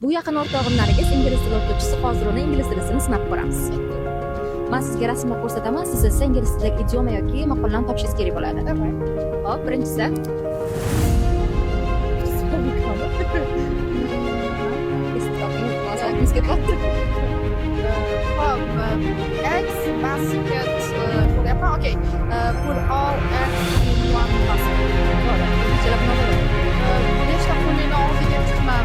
Bu yaqin o'rtog'im Nargiz ingliz tili o'qituvchisi. Hozir uni ingliz tilisini sinab ko'ramiz. Men sizga rasmni ko'rsataman. Siz esa ingliz tilidagi idioma yoki maqolani topishingiz kerak bo'ladi. Hop, birinchisi. Hop, eggs, basket, qo'yapman. Okay. Put all eggs in one basket. To'g'ri. Ikkalab nima bo'ladi? 5 ta pulni og'ziga tiqma.